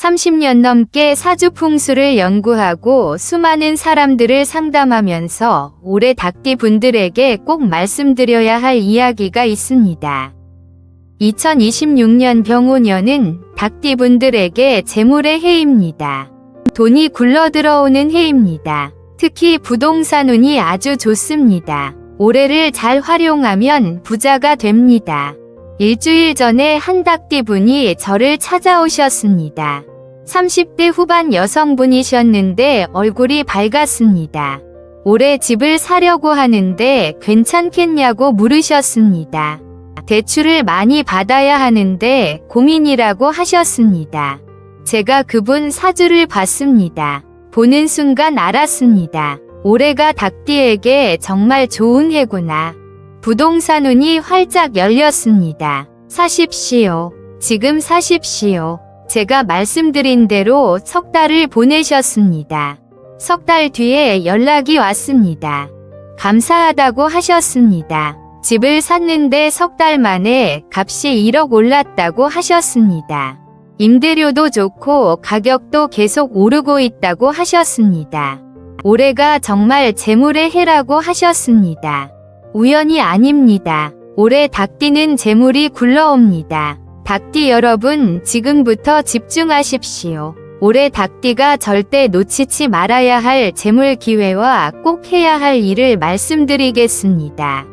30년 넘게 사주 풍수를 연구하고 수많은 사람들을 상담하면서 올해 닭띠 분들에게 꼭 말씀드려야 할 이야기가 있습니다. 2026년 병오년은 닭띠 분들에게 재물의 해입니다. 돈이 굴러들어오는 해입니다. 특히 부동산 운이 아주 좋습니다. 올해를 잘 활용하면 부자가 됩니다. 일주일 전에 한 닭띠 분이 저를 찾아오셨습니다. 30대 후반 여성분이셨는데 얼굴이 밝았습니다. 올해 집을 사려고 하는데 괜찮겠냐고 물으셨습니다. 대출을 많이 받아야 하는데 고민이라고 하셨습니다. 제가 그분 사주를 봤습니다. 보는 순간 알았습니다. 올해가 닭띠에게 정말 좋은 해구나. 부동산 운이 활짝 열렸습니다. 사십시오. 지금 사십시오. 제가 말씀드린 대로 석 달을 보내셨습니다. 석 달 뒤에 연락이 왔습니다. 감사하다고 하셨습니다. 집을 샀는데 석 달 만에 값이 1억 올랐다고 하셨습니다. 임대료도 좋고 가격도 계속 오르고 있다고 하셨습니다. 올해가 정말 재물의 해라고 하셨습니다. 우연이 아닙니다. 올해 닭띠는 재물이 굴러옵니다. 닭띠 여러분, 지금부터 집중하십시오. 올해 닭띠가 절대 놓치지 말아야 할 재물 기회와 꼭 해야 할 일을 말씀드리겠습니다.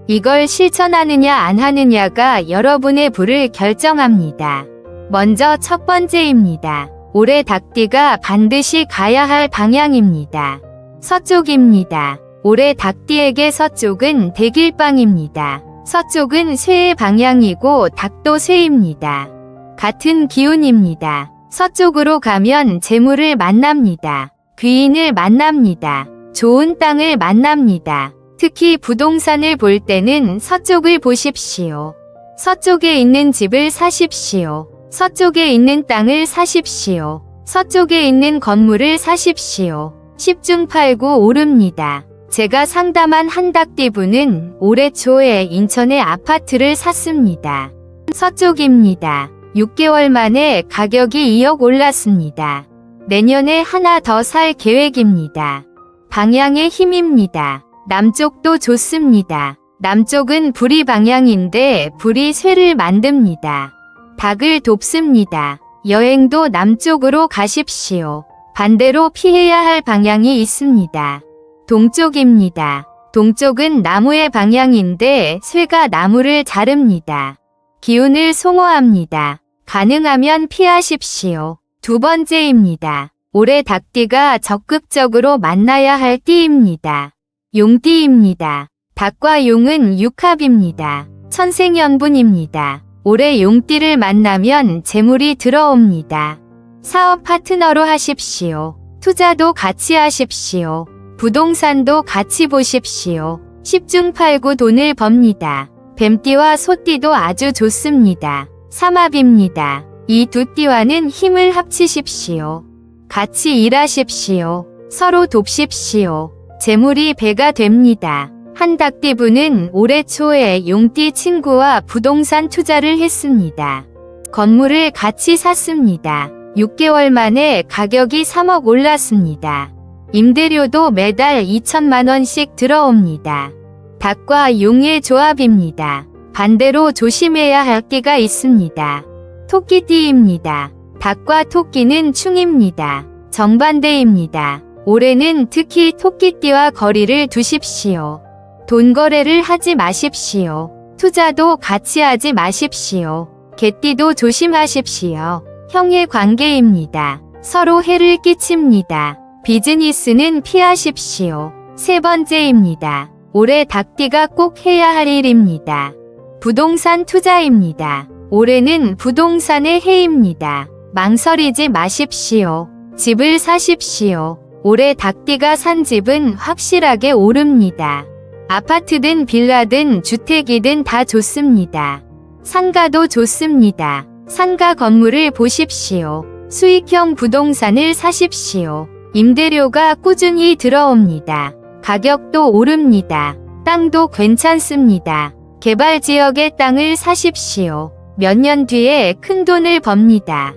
이걸 실천하느냐 안 하느냐가 여러분의 부를 결정합니다. 먼저 첫 번째입니다. 올해 닭띠가 반드시 가야 할 방향입니다. 서쪽입니다. 올해 닭띠에게 서쪽은 대길방입니다. 서쪽은 쇠의 방향이고 닭도 쇠입니다. 같은 기운입니다. 서쪽으로 가면 재물을 만납니다. 귀인을 만납니다. 좋은 땅을 만납니다. 특히 부동산을 볼 때는 서쪽을 보십시오. 서쪽에 있는 집을 사십시오. 서쪽에 있는 땅을 사십시오. 서쪽에 있는 건물을 사십시오. 10중 8구 오릅니다. 제가 상담한 한 닭띠 분은 올해 초에 인천에 아파트를 샀습니다. 서쪽입니다. 6개월 만에 가격이 2억 올랐습니다. 내년에 하나 더 살 계획입니다. 방향의 힘입니다. 남쪽도 좋습니다. 남쪽은 불이 방향인데 불이 쇠를 만듭니다. 닭을 돕습니다. 여행도 남쪽으로 가십시오. 반대로 피해야 할 방향이 있습니다. 동쪽입니다. 동쪽은 나무의 방향인데 쇠가 나무를 자릅니다. 기운을 송어합니다. 가능하면 피하십시오. 두 번째입니다. 올해 닭띠가 적극적으로 만나야 할 띠입니다. 용띠입니다. 닭과 용은 육합입니다. 천생연분입니다. 올해 용띠를 만나면 재물이 들어옵니다. 사업 파트너로 하십시오. 투자도 같이 하십시오. 부동산도 같이 보십시오. 10중 8구 돈을 법니다. 뱀띠와 소띠도 아주 좋습니다. 삼합입니다. 이 두 띠와는 힘을 합치십시오. 같이 일하십시오. 서로 돕십시오. 재물이 배가 됩니다. 한 닭띠분은 올해 초에 용띠 친구와 부동산 투자를 했습니다. 건물을 같이 샀습니다. 6개월 만에 가격이 3억 올랐습니다. 임대료도 매달 2천만 원씩 들어옵니다. 닭과 용의 조합입니다. 반대로 조심해야 할 띠가 있습니다. 토끼띠입니다. 닭과 토끼는 충입니다. 정반대입니다. 올해는 특히 토끼띠와 거리를 두십시오. 돈 거래를 하지 마십시오. 투자도 같이 하지 마십시오. 개띠도 조심하십시오. 형의 관계입니다. 서로 해를 끼칩니다. 비즈니스는 피하십시오. 세 번째입니다. 올해 닭띠가 꼭 해야 할 일입니다. 부동산 투자입니다. 올해는 부동산의 해입니다. 망설이지 마십시오. 집을 사십시오. 올해 닭띠가 산 집은 확실하게 오릅니다. 아파트든 빌라든 주택이든 다 좋습니다. 상가도 좋습니다. 상가 건물을 보십시오. 수익형 부동산을 사십시오. 임대료가 꾸준히 들어옵니다. 가격도 오릅니다. 땅도 괜찮습니다. 개발 지역의 땅을 사십시오. 몇 년 뒤에 큰 돈을 법니다.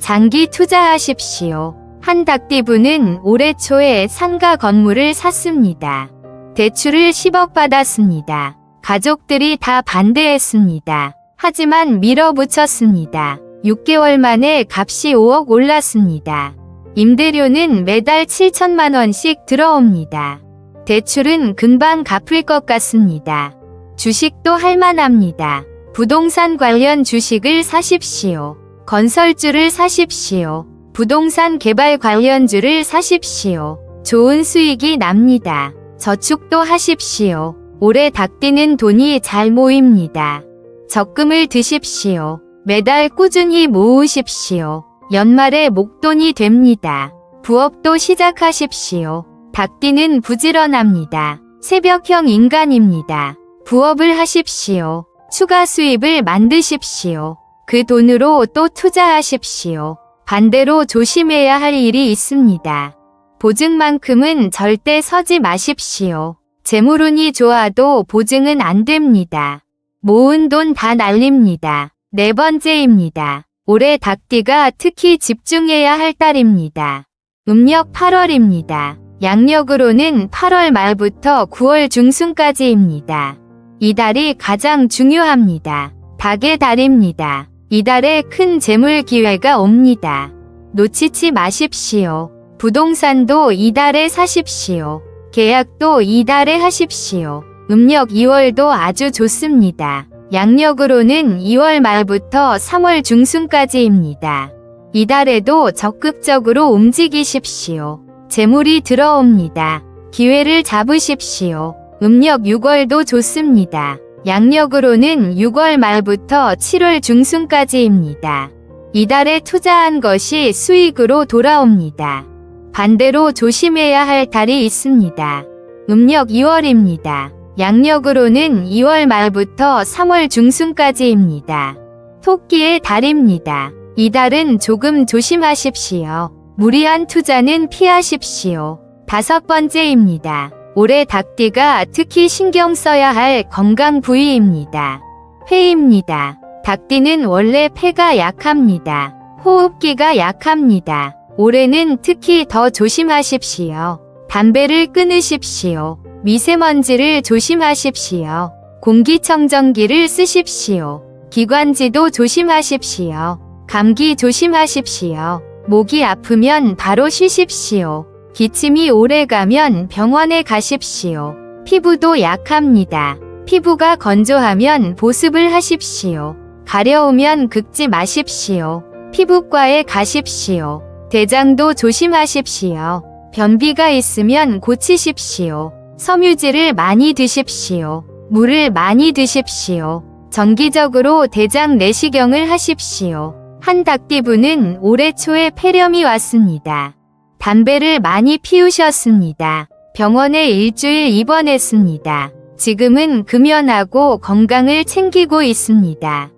장기 투자하십시오. 한 닭띠분은 올해 초에 상가 건물을 샀습니다. 대출을 10억 받았습니다. 가족들이 다 반대했습니다. 하지만 밀어붙였습니다. 6개월 만에 값이 5억 올랐습니다. 임대료는 매달 7천만 원씩 들어옵니다. 대출은 금방 갚을 것 같습니다. 주식도 할만합니다. 부동산 관련 주식을 사십시오. 건설주를 사십시오. 부동산 개발 관련주를 사십시오. 좋은 수익이 납니다. 저축도 하십시오. 올해 닭띠는 돈이 잘 모입니다. 적금을 드십시오. 매달 꾸준히 모으십시오. 연말에 목돈이 됩니다. 부업도 시작하십시오. 닭띠는 부지런합니다. 새벽형 인간입니다. 부업을 하십시오. 추가 수입을 만드십시오. 그 돈으로 또 투자하십시오. 반대로 조심해야 할 일이 있습니다. 보증만큼은 절대 서지 마십시오. 재물운이 좋아도 보증은 안 됩니다. 모은 돈 다 날립니다. 네 번째입니다. 올해 닭띠가 특히 집중해야 할 달입니다. 음력 8월입니다. 양력으로는 8월 말부터 9월 중순까지입니다. 이 달이 가장 중요합니다. 닭의 달입니다. 이달에 큰 재물 기회가 옵니다. 놓치지 마십시오. 부동산도 이달에 사십시오. 계약도 이달에 하십시오. 음력 2월도 아주 좋습니다. 양력으로는 2월 말부터 3월 중순까지입니다. 이달에도 적극적으로 움직이십시오. 재물이 들어옵니다. 기회를 잡으십시오. 음력 6월도 좋습니다. 양력으로는 6월 말부터 7월 중순까지입니다. 이달에 투자한 것이 수익으로 돌아옵니다. 반대로 조심해야 할 달이 있습니다. 음력 2월입니다. 양력으로는 2월 말부터 3월 중순까지입니다. 토끼의 달입니다. 이 달은 조금 조심하십시오. 무리한 투자는 피하십시오. 다섯 번째입니다. 올해 닭띠가 특히 신경 써야 할 건강 부위입니다. 폐입니다. 닭띠는 원래 폐가 약합니다. 호흡기가 약합니다. 올해는 특히 더 조심하십시오. 담배를 끊으십시오. 미세먼지를 조심하십시오. 공기청정기를 쓰십시오. 기관지도 조심하십시오. 감기 조심하십시오. 목이 아프면 바로 쉬십시오. 기침이 오래가면 병원에 가십시오. 피부도 약합니다. 피부가 건조하면 보습을 하십시오. 가려우면 긁지 마십시오. 피부과에 가십시오. 대장도 조심하십시오. 변비가 있으면 고치십시오. 섬유질을 많이 드십시오. 물을 많이 드십시오. 정기적으로 대장 내시경을 하십시오. 한 닭띠분은 올해 초에 폐렴이 왔습니다. 담배를 많이 피우셨습니다. 병원에 일주일 입원했습니다. 지금은 금연하고 건강을 챙기고 있습니다.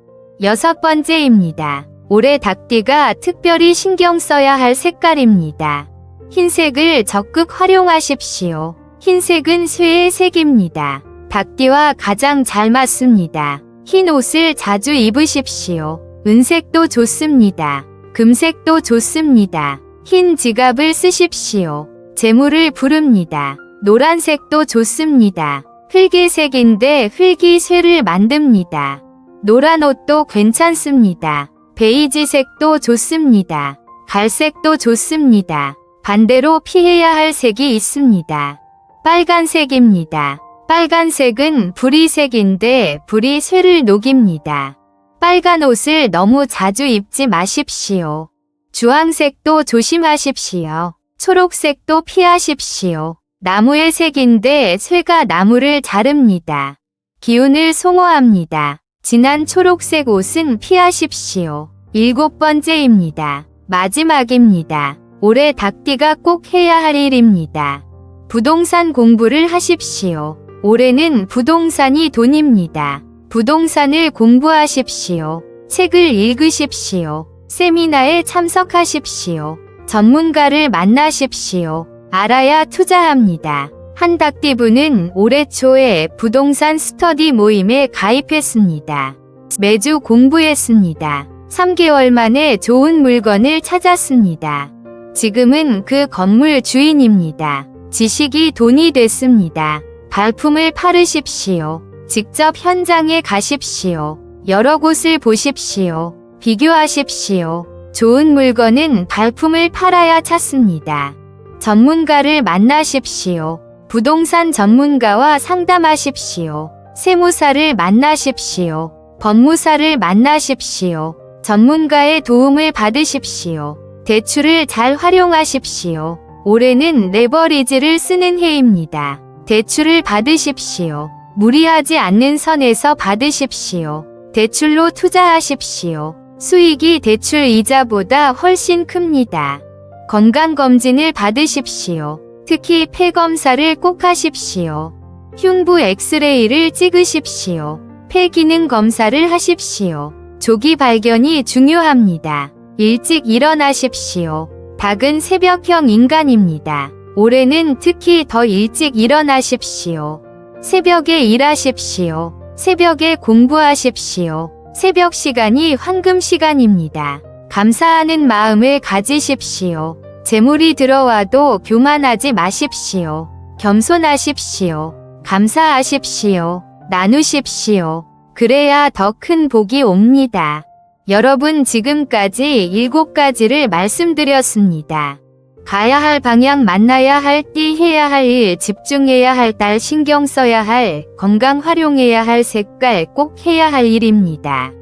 여섯 번째입니다. 올해 닭띠가 특별히 신경 써야 할 색깔입니다. 흰색을 적극 활용하십시오. 흰색은 쇠의 색입니다. 닭띠와 가장 잘 맞습니다. 흰 옷을 자주 입으십시오. 은색도 좋습니다. 금색도 좋습니다. 흰 지갑을 쓰십시오. 재물을 부릅니다. 노란색도 좋습니다. 흙의 색인데 흙이 쇠를 만듭니다. 노란 옷도 괜찮습니다. 베이지색도 좋습니다. 갈색도 좋습니다. 반대로 피해야 할 색이 있습니다. 빨간색입니다. 빨간색은 불이 색인데 불이 쇠를 녹입니다. 빨간 옷을 너무 자주 입지 마십시오. 주황색도 조심하십시오. 초록색도 피하십시오. 나무의 색인데 쇠가 나무를 자릅니다. 기운을 송어합니다. 진한 초록색 옷은 피하십시오. 일곱 번째입니다. 마지막입니다. 올해 닭띠가 꼭 해야 할 일입니다. 부동산 공부를 하십시오. 올해는 부동산이 돈입니다. 부동산을 공부하십시오. 책을 읽으십시오. 세미나에 참석하십시오. 전문가를 만나십시오. 알아야 투자합니다. 한 닭띠분은 올해 초에 부동산 스터디 모임에 가입했습니다. 매주 공부했습니다. 3개월 만에 좋은 물건을 찾았습니다. 지금은 그 건물 주인입니다. 지식이 돈이 됐습니다. 발품을 팔으십시오. 직접 현장에 가십시오. 여러 곳을 보십시오. 비교하십시오. 좋은 물건은 발품을 팔아야 찾습니다. 전문가를 만나십시오. 부동산 전문가와 상담하십시오. 세무사를 만나십시오. 법무사를 만나십시오. 전문가의 도움을 받으십시오. 대출을 잘 활용하십시오. 올해는 레버리지를 쓰는 해입니다. 대출을 받으십시오. 무리하지 않는 선에서 받으십시오. 대출로 투자하십시오. 수익이 대출 이자보다 훨씬 큽니다. 건강검진을 받으십시오. 특히 폐검사를 꼭 하십시오. 흉부 엑스레이를 찍으십시오. 폐기능 검사를 하십시오. 조기 발견이 중요합니다. 일찍 일어나십시오. 닭은 새벽형 인간입니다. 올해는 특히 더 일찍 일어나십시오. 새벽에 일하십시오. 새벽에 공부하십시오. 새벽 시간이 황금 시간입니다. 감사하는 마음을 가지십시오. 재물이 들어와도 교만하지 마십시오. 겸손하십시오. 감사하십시오. 나누십시오. 그래야 더 큰 복이 옵니다. 여러분, 지금까지 7가지를 말씀드렸습니다. 가야 할 방향, 만나야 할 띠, 해야 할 일, 집중해야 할 달, 신경 써야 할, 건강 활용해야 할 색깔, 꼭 해야 할 일입니다.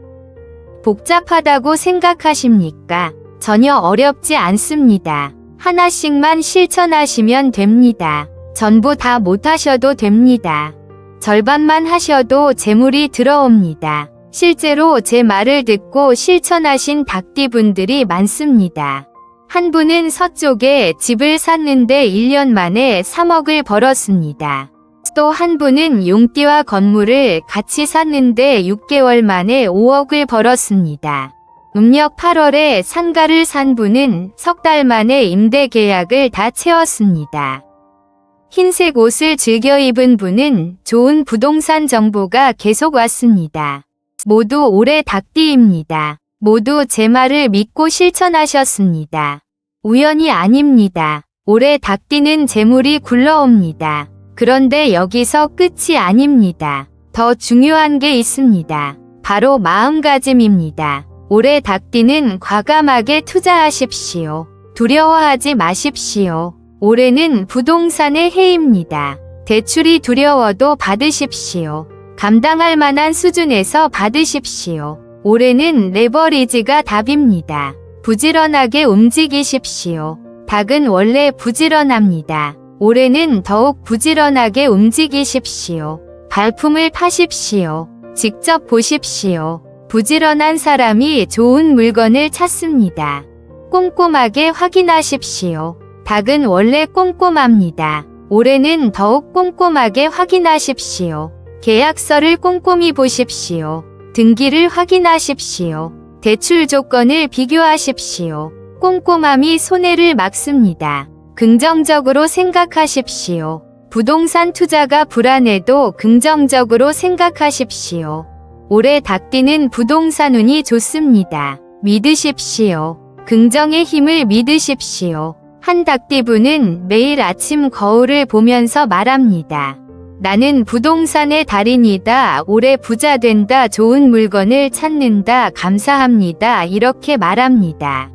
복잡하다고 생각하십니까? 전혀 어렵지 않습니다. 하나씩만 실천하시면 됩니다. 전부 다 못하셔도 됩니다. 절반만 하셔도 재물이 들어옵니다. 실제로 제 말을 듣고 실천하신 닭띠분들이 많습니다. 한 분은 서쪽에 집을 샀는데 1년 만에 3억을 벌었습니다. 또 한 분은 용띠와 건물을 같이 샀는데 6개월 만에 5억을 벌었습니다. 음력 8월에 상가를 산 분은 석 달 만에 임대 계약을 다 채웠습니다. 흰색 옷을 즐겨 입은 분은 좋은 부동산 정보가 계속 왔습니다. 모두 올해 닭띠입니다. 모두 제 말을 믿고 실천하셨습니다. 우연이 아닙니다. 올해 닭띠는 재물이 굴러옵니다. 그런데 여기서 끝이 아닙니다. 더 중요한 게 있습니다. 바로 마음가짐입니다. 올해 닭띠는 과감하게 투자하십시오. 두려워하지 마십시오. 올해는 부동산의 해입니다. 대출이 두려워도 받으십시오. 감당할 만한 수준에서 받으십시오. 올해는 레버리지가 답입니다. 부지런하게 움직이십시오. 닭은 원래 부지런합니다. 올해는 더욱 부지런하게 움직이십시오. 발품을 파십시오. 직접 보십시오. 부지런한 사람이 좋은 물건을 찾습니다. 꼼꼼하게 확인하십시오. 닭은 원래 꼼꼼합니다. 올해는 더욱 꼼꼼하게 확인하십시오. 계약서를 꼼꼼히 보십시오. 등기를 확인하십시오. 대출 조건을 비교하십시오. 꼼꼼함이 손해를 막습니다. 긍정적으로 생각하십시오. 부동산 투자가 불안해도 긍정적으로 생각하십시오. 올해 닭띠는 부동산 운이 좋습니다. 믿으십시오. 긍정의 힘을 믿으십시오. 한 닭띠분은 매일 아침 거울을 보면서 말합니다. 나는 부동산의 달인이다. 올해 부자 된다. 좋은 물건을 찾는다. 감사합니다. 이렇게 말합니다.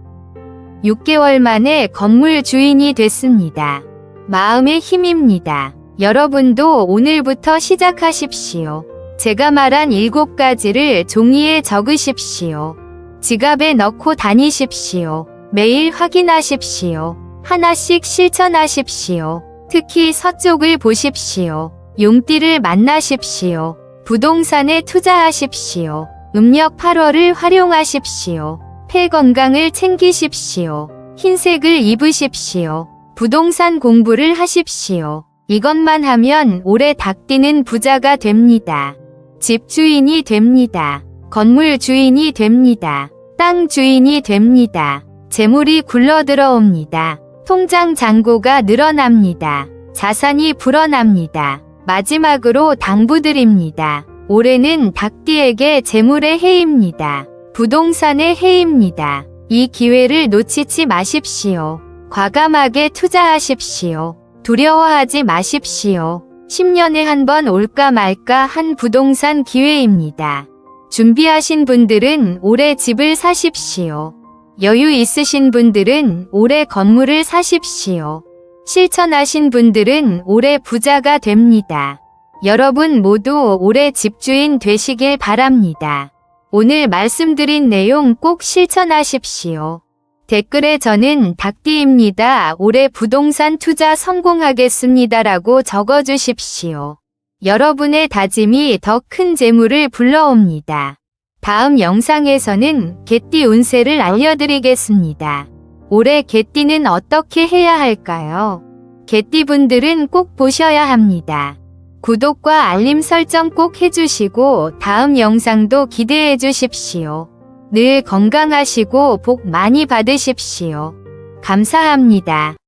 6개월 만에 건물 주인이 됐습니다. 마음의 힘입니다. 여러분도 오늘부터 시작하십시오. 제가 말한 7가지를 종이에 적으십시오. 지갑에 넣고 다니십시오. 매일 확인하십시오. 하나씩 실천하십시오. 특히 서쪽을 보십시오. 용띠를 만나십시오. 부동산에 투자하십시오. 음력 8월을 활용하십시오. 폐 건강을 챙기십시오. 흰색을 입으십시오. 부동산 공부를 하십시오. 이것만 하면 올해 닭띠는 부자가 됩니다. 집 주인이 됩니다. 건물 주인이 됩니다. 땅 주인이 됩니다. 재물이 굴러 들어옵니다. 통장 잔고가 늘어납니다. 자산이 불어납니다. 마지막으로 당부드립니다. 올해는 닭띠에게 재물의 해입니다. 부동산의 해입니다. 이 기회를 놓치지 마십시오. 과감하게 투자하십시오. 두려워하지 마십시오. 10년에 한 번 올까 말까 한 부동산 기회입니다. 준비하신 분들은 올해 집을 사십시오. 여유 있으신 분들은 올해 건물을 사십시오. 실천하신 분들은 올해 부자가 됩니다. 여러분 모두 올해 집주인 되시길 바랍니다. 오늘 말씀드린 내용 꼭 실천하십시오. 댓글에 저는 닭띠입니다. 올해 부동산 투자 성공하겠습니다라고 적어주십시오. 여러분의 다짐이 더 큰 재물을 불러옵니다. 다음 영상에서는 개띠 운세를 알려드리겠습니다. 올해 개띠는 어떻게 해야 할까요? 개띠분들은 꼭 보셔야 합니다. 구독과 알림 설정 꼭 해주시고 다음 영상도 기대해 주십시오. 늘 건강하시고 복 많이 받으십시오. 감사합니다.